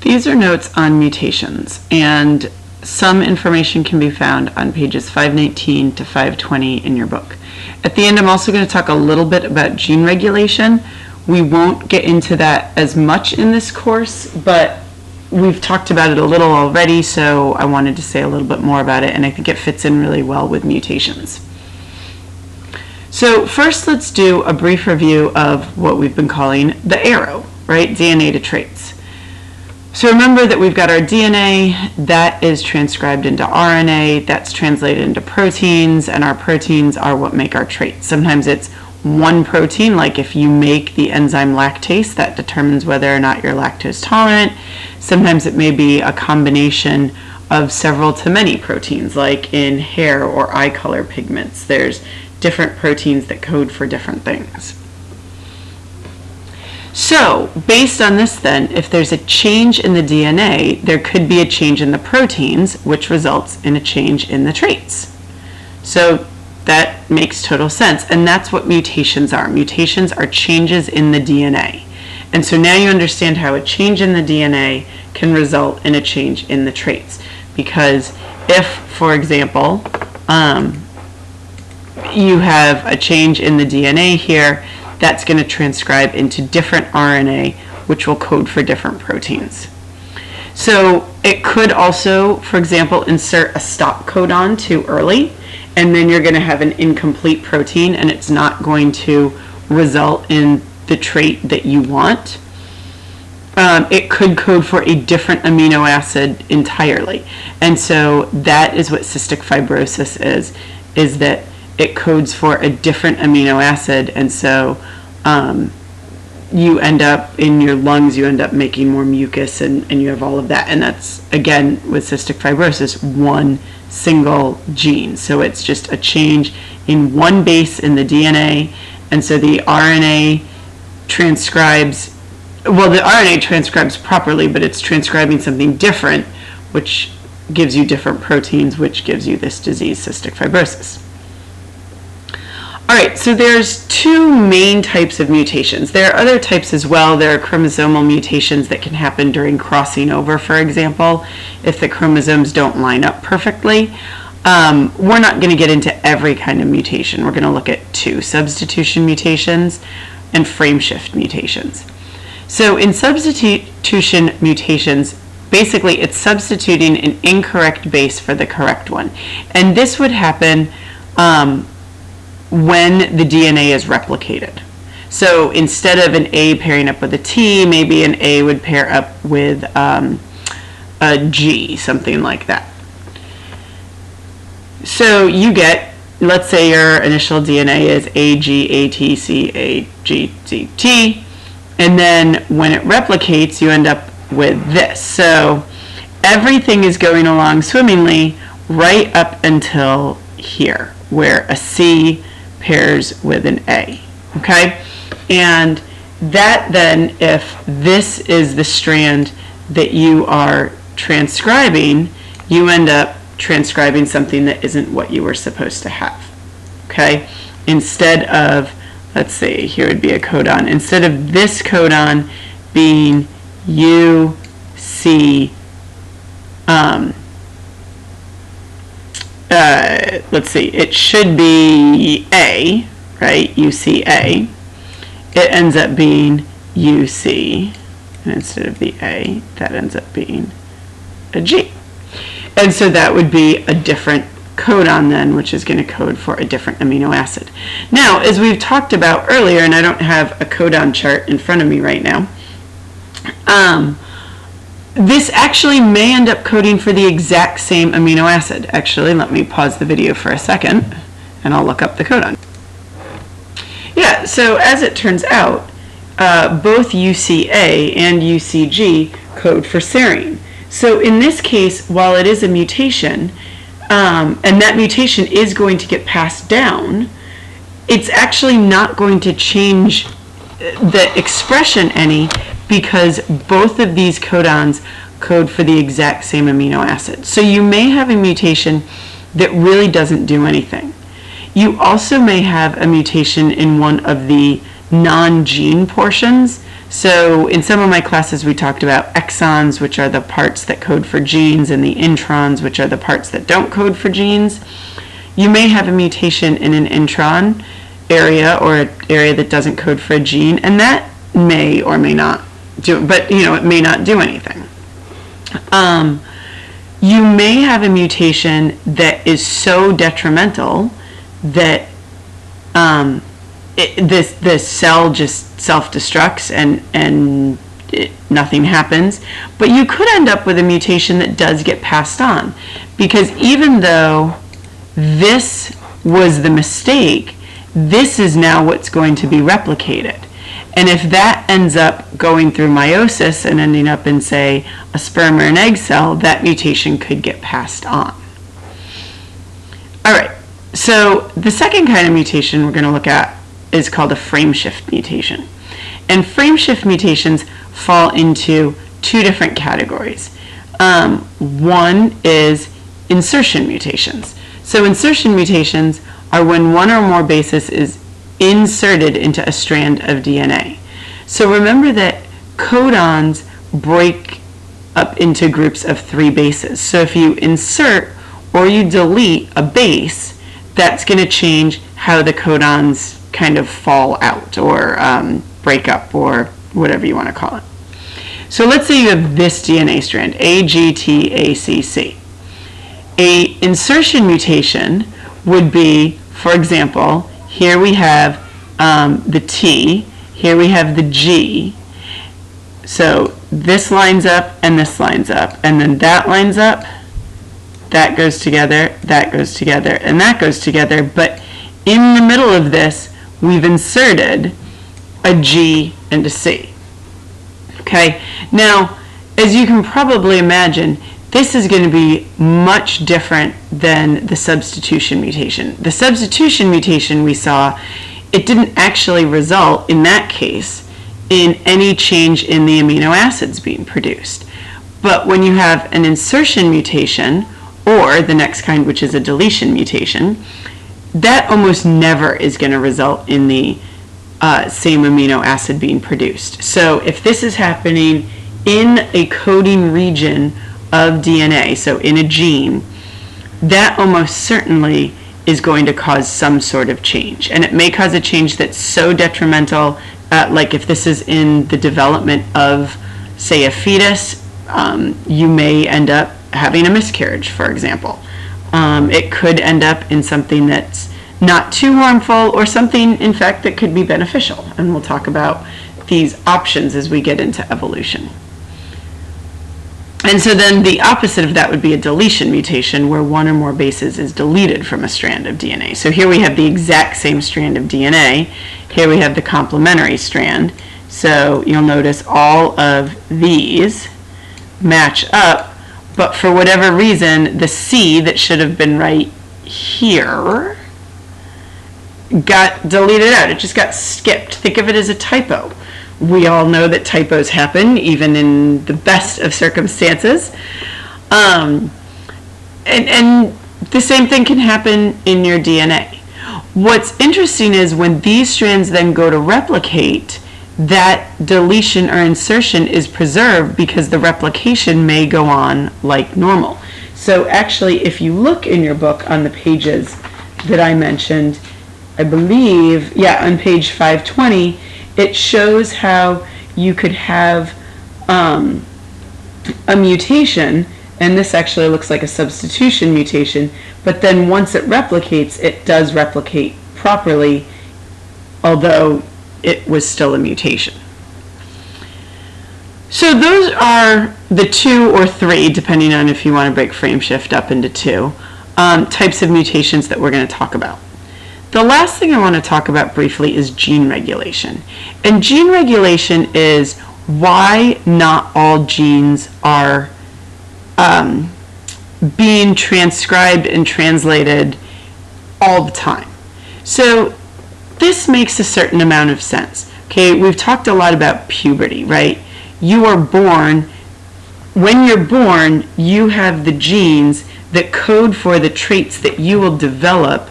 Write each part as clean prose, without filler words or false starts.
These are notes on mutations, and some information can be found on pages 519 to 520 in your book. At the end, I'm also going to talk a little bit about gene regulation. We won't get into that as much in this course, but we've talked about it a little already, so I wanted to say a little bit more about it, and I think it fits in really well with mutations. So first, let's do a brief review of what we've been calling the arrow, right? DNA to traits. So remember that we've got our DNA, that is transcribed into RNA, that's translated into proteins, and our proteins are what make our traits. Sometimes it's one protein, like if you make the enzyme lactase, that determines whether or not you're lactose tolerant. Sometimes it may be a combination of several to many proteins, like in hair or eye color pigments. There's different proteins that code for different things. So, based on this then, if there's a change in the DNA, there could be a change in the proteins, which results in a change in the traits. So, that makes total sense, and that's what mutations are. Mutations are changes in the DNA. And so now you understand how a change in the DNA can result in a change in the traits. Because if, for example, you have a change in the DNA here, that's going to transcribe into different RNA, which will code for different proteins. So it could also, for example, insert a stop codon too early, and then you're going to have an incomplete protein, and it's not going to result in the trait that you want. It could code for a different amino acid entirely. And so that is what cystic fibrosis is that it codes for a different amino acid, and so you end up, in your lungs, you end up making more mucus, and you have all of that. And that's, again, with cystic fibrosis, one single gene. So it's just a change in one base in the DNA, and so the RNA transcribes, well, the RNA transcribes properly, but it's transcribing something different, which gives you different proteins, which gives you this disease, cystic fibrosis. All right, so there's two main types of mutations. There are other types as well. There are chromosomal mutations that can happen during crossing over, for example, if the chromosomes don't line up perfectly. We're not going to get into every kind of mutation. We're going to look at two: substitution mutations and frameshift mutations. So in substitution mutations, basically it's substituting an incorrect base for the correct one. And this would happen when the DNA is replicated. So instead of an A pairing up with a T, maybe an A would pair up with a G, something like that. So you get, let's say your initial DNA is AGATCAGCT, and then when it replicates, you end up with this. So everything is going along swimmingly right up until here, where a C pairs with an A, okay? And that then, if this is the strand that you are transcribing, you end up transcribing something that isn't what you were supposed to have, okay? Instead of, let's see, here would be a codon. Instead of this codon being UC, let's see, it should be A, right? UCA. It ends up being UC, and instead of the A, that ends up being a G. And so that would be a different codon then, which is going to code for a different amino acid. Now, as we've talked about earlier, and I don't have a codon chart in front of me right now, this actually may end up coding for the exact same amino acid. Actually, let me pause the video for a second, and I'll look up the codon. Yeah, so as it turns out, both UCA and UCG code for serine. So in this case, while it is a mutation, and that mutation is going to get passed down, it's actually not going to change the expression any, because both of these codons code for the exact same amino acid. So you may have a mutation that really doesn't do anything. You also may have a mutation in one of the non-gene portions. So in some of my classes we talked about exons, which are the parts that code for genes, and the introns, which are the parts that don't code for genes. You may have a mutation in an intron area or an area that doesn't code for a gene, and that may or may not do it, but it may not do anything. You may have a mutation that is so detrimental that this cell just self-destructs and nothing happens. But you could end up with a mutation that does get passed on, because even though this was the mistake, this is now what's going to be replicated. And if that ends up going through meiosis and ending up in, say, a sperm or an egg cell, that mutation could get passed on. All right, so the second kind of mutation we're going to look at is called a frameshift mutation. And frameshift mutations fall into two different categories. One is insertion mutations. So insertion mutations are when one or more bases is inserted into a strand of DNA. So remember that codons break up into groups of 3 bases. So if you insert or you delete a base, that's going to change how the codons kind of fall out or break up, or whatever you want to call it. So let's say you have this DNA strand, AGTACC. A insertion mutation would be, for example, here we have the T, here we have the G. So this lines up and this lines up, and then that lines up, that goes together, that goes together, and that goes together. But in the middle of this, we've inserted a G and a C. Okay, now as you can probably imagine, this is going to be much different than the substitution mutation. The substitution mutation we saw, it didn't actually result in that case in any change in the amino acids being produced. But when you have an insertion mutation, or the next kind, which is a deletion mutation, that almost never is going to result in the same amino acid being produced. So if this is happening in a coding region of DNA, so in a gene, that almost certainly is going to cause some sort of change. And it may cause a change that's so detrimental, like if this is in the development of, say, a fetus, you may end up having a miscarriage, for example. It could end up in something that's not too harmful, or something, in fact, that could be beneficial. And we'll talk about these options as we get into evolution. And so then the opposite of that would be a deletion mutation, where one or more bases is deleted from a strand of DNA. So here we have the exact same strand of DNA. Here we have the complementary strand. So you'll notice all of these match up, but for whatever reason, the C that should have been right here got deleted out. It just got skipped. Think of it as a typo. We all know that typos happen, even in the best of circumstances. And the same thing can happen in your DNA. What's interesting is when these strands then go to replicate, that deletion or insertion is preserved because the replication may go on like normal. So actually, if you look in your book on the pages that I mentioned, I believe, on page 520, it shows how you could have a mutation, and this actually looks like a substitution mutation, but then once it replicates, it does replicate properly, although it was still a mutation. So those are the 2 or 3, depending on if you want to break frameshift up into 2, types of mutations that we're going to talk about. The last thing I want to talk about briefly is gene regulation. And gene regulation is why not all genes are being transcribed and translated all the time. So this makes a certain amount of sense. Okay, we've talked a lot about puberty, right? You are born, when you're born, you have the genes that code for the traits that you will develop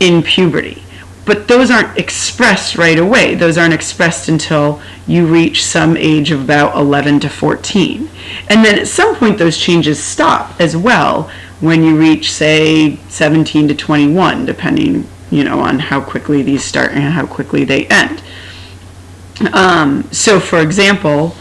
in puberty. but those aren't expressed right away. Those aren't expressed until you reach some age of about 11 to 14. And then at some point those changes stop as well when you reach, say, 17 to 21, depending, on how quickly these start and how quickly they end. So for example,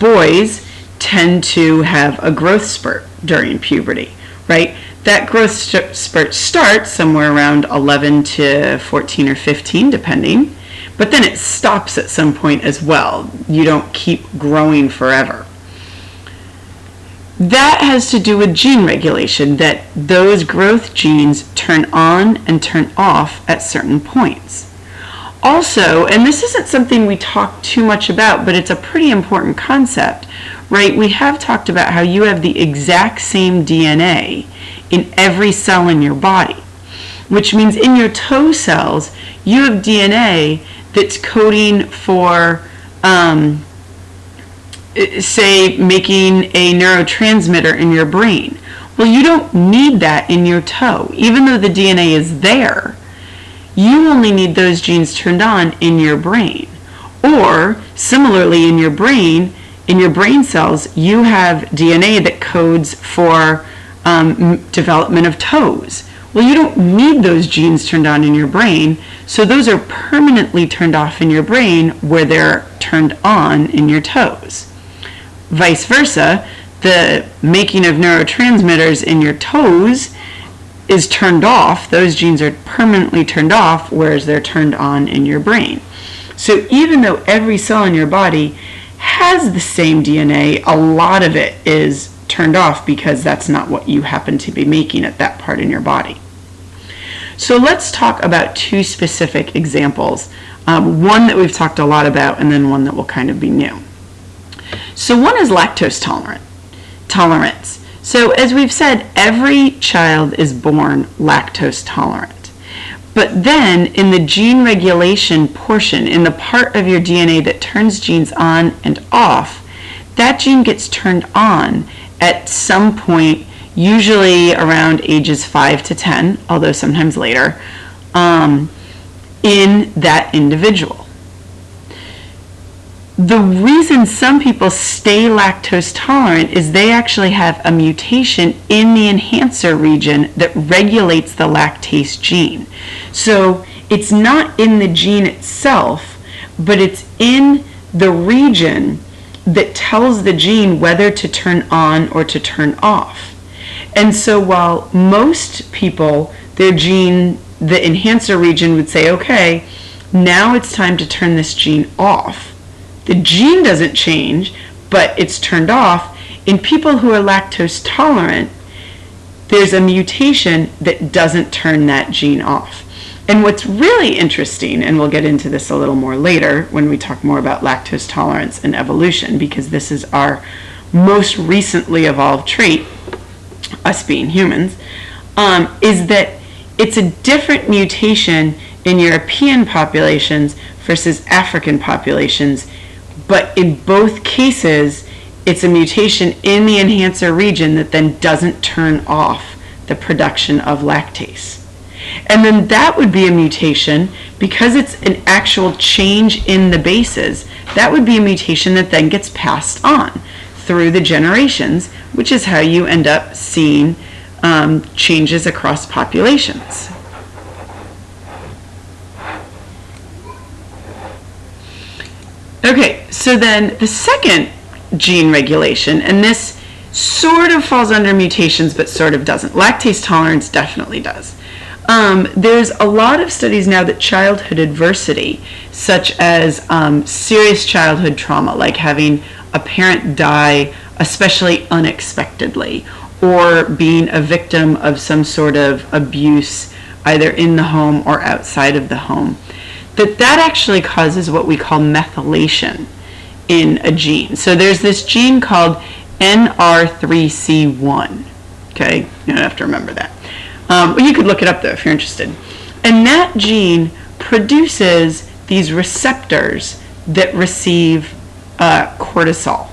boys tend to have a growth spurt during puberty, right? That growth spurt starts somewhere around 11 to 14 or 15, depending, but then it stops at some point as well. You don't keep growing forever. That has to do with gene regulation, that those growth genes turn on and turn off at certain points. Also, and this isn't something we talk too much about, but it's a pretty important concept, right? We have talked about how you have the exact same DNA in every cell in your body, which means in your toe cells, you have DNA that's coding for, say, making a neurotransmitter in your brain. Well, you don't need that in your toe. Even though the DNA is there, you only need those genes turned on in your brain. Or, similarly, in your brain cells, you have DNA that codes for development of toes. Well, you don't need those genes turned on in your brain, so those are permanently turned off in your brain where they're turned on in your toes. Vice versa, the making of neurotransmitters in your toes is turned off. Those genes are permanently turned off, whereas they're turned on in your brain. So even though every cell in your body has the same DNA, a lot of it is turned off because that's not what you happen to be making at that part in your body. So let's talk about two specific examples, one that we've talked a lot about and then one that will kind of be new. So one is lactose tolerance. So as we've said, every child is born lactose tolerant. But then in the gene regulation portion, in the part of your DNA that turns genes on and off, that gene gets turned on at some point, usually around ages 5 to 10, although sometimes later, in that individual. The reason some people stay lactose tolerant is they actually have a mutation in the enhancer region that regulates the lactase gene. So it's not in the gene itself, but it's in the region that tells the gene whether to turn on or to turn off. And so while most people, their gene, the enhancer region would say, okay, now it's time to turn this gene off. The gene doesn't change, but it's turned off. In people who are lactose tolerant, there's a mutation that doesn't turn that gene off. And what's really interesting, and we'll get into this a little more later when we talk more about lactose tolerance and evolution, because this is our most recently evolved trait, us being humans, is that it's a different mutation in European populations versus African populations. But in both cases, it's a mutation in the enhancer region that then doesn't turn off the production of lactase. And then that would be a mutation, because it's an actual change in the bases, that would be a mutation that then gets passed on through the generations, which is how you end up seeing changes across populations. Okay, so then the second gene regulation, and this sort of falls under mutations but sort of doesn't. Lactase tolerance definitely does. There's a lot of studies now that childhood adversity, such as serious childhood trauma, like having a parent die especially unexpectedly, or being a victim of some sort of abuse either in the home or outside of the home, that actually causes what we call methylation in a gene. So there's this gene called NR3C1. Okay, you don't have to remember that. But you could look it up though if you're interested. And that gene produces these receptors that receive cortisol.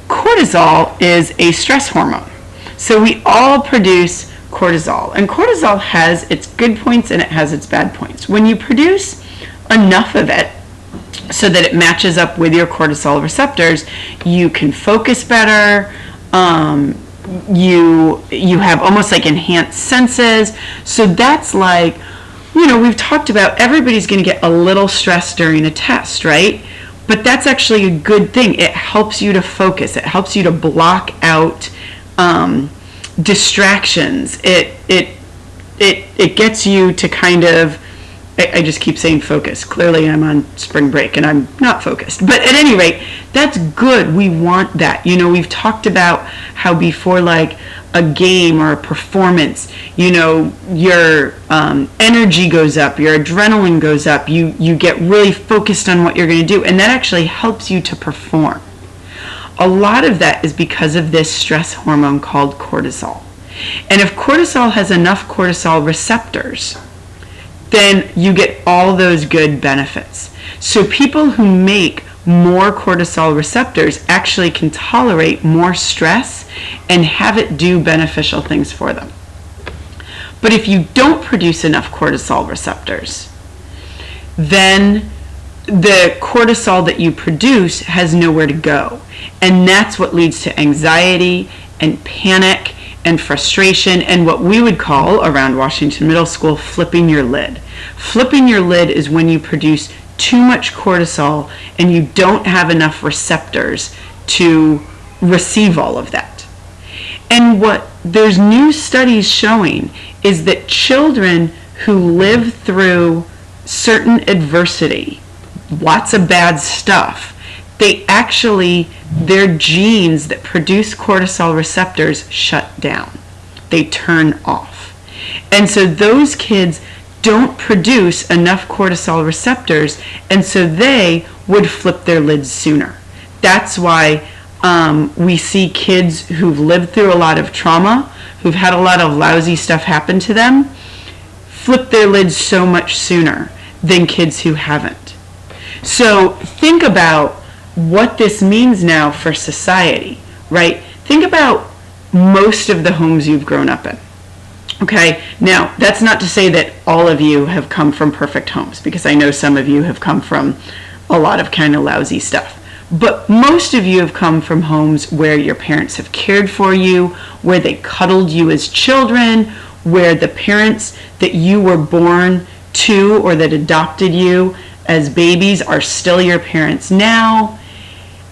Cortisol is a stress hormone. So we all produce cortisol. And cortisol has its good points and it has its bad points. When you produce enough of it so that it matches up with your cortisol receptors, you can focus better. You have almost like enhanced senses. So that's like, we've talked about everybody's going to get a little stressed during a test, right? But that's actually a good thing. It helps you to focus. It helps you to block out distractions. It gets you to kind of, I just keep saying focus. Clearly I'm on spring break and I'm not focused. But at any rate, that's good. We want that. We've talked about how before like a game or a performance, your energy goes up, your adrenaline goes up, you get really focused on what you're going to do, and that actually helps you to perform. A lot of that is because of this stress hormone called cortisol. And if cortisol has enough cortisol receptors, then you get all those good benefits. So people who make more cortisol receptors actually can tolerate more stress and have it do beneficial things for them. But if you don't produce enough cortisol receptors, then the cortisol that you produce has nowhere to go. And that's what leads to anxiety and panic and frustration and what we would call around Washington Middle School flipping your lid. Flipping your lid is when you produce too much cortisol and you don't have enough receptors to receive all of that. And what there's new studies showing is that children who live through certain adversity, lots of bad stuff, their genes that produce cortisol receptors shut down. They turn off. And so those kids don't produce enough cortisol receptors, and so they would flip their lids sooner. That's why we see kids who've lived through a lot of trauma, who've had a lot of lousy stuff happen to them, flip their lids so much sooner than kids who haven't. So think about what this means now for society, right? Think about most of the homes you've grown up in. Okay, now that's not to say that all of you have come from perfect homes, because I know some of you have come from a lot of kind of lousy stuff. But most of you have come from homes where your parents have cared for you, where they cuddled you as children, where the parents that you were born to or that adopted you as babies are still your parents now.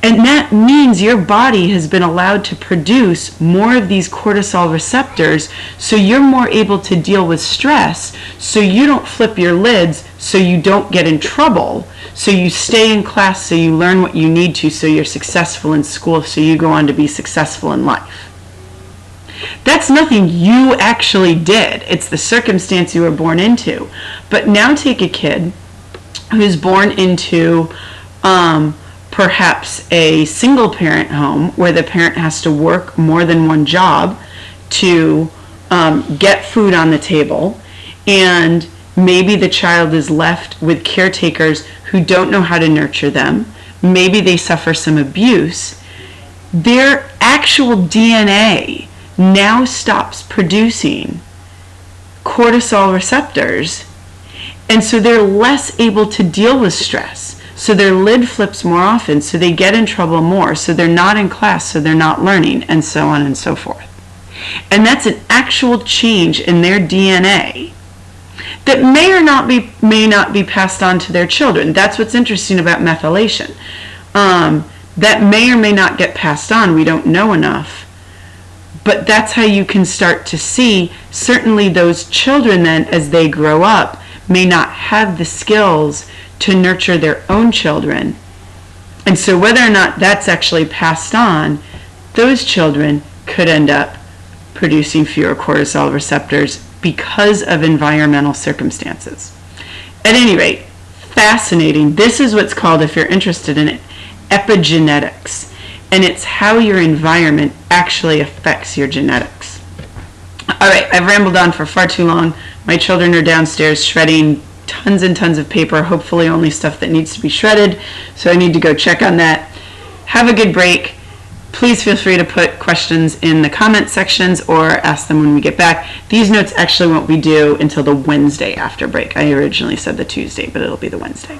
And that means your body has been allowed to produce more of these cortisol receptors, so you're more able to deal with stress, so you don't flip your lids, so you don't get in trouble, so you stay in class, so you learn what you need to, so you're successful in school, so you go on to be successful in life. That's nothing you actually did. It's the circumstance you were born into. But now take a kid who's born into perhaps a single parent home where the parent has to work more than one job to get food on the table, and maybe the child is left with caretakers who don't know how to nurture them. Maybe they suffer some abuse. Their actual DNA now stops producing cortisol receptors, and so they're less able to deal with stress. So their lid flips more often, so they get in trouble more, so they're not in class, so they're not learning, and so on and so forth. And that's an actual change in their DNA that may not be passed on to their children. That's what's interesting about methylation. That may or may not get passed on. We don't know enough. But that's how you can start to see, certainly those children then, as they grow up, may not have the skills to nurture their own children. And so whether or not that's actually passed on, those children could end up producing fewer cortisol receptors because of environmental circumstances. At any rate, fascinating. This is what's called, if you're interested in it, epigenetics. And it's how your environment actually affects your genetics. All right, I've rambled on for far too long. My children are downstairs shredding tons and tons of paper, hopefully only stuff that needs to be shredded. So I need to go check on that. Have a good break. Please please feel free to put questions in the comment sections or ask them when we get back. These notes actually won't be due until the Wednesday after break. I originally said the Tuesday, but it'll be the Wednesday.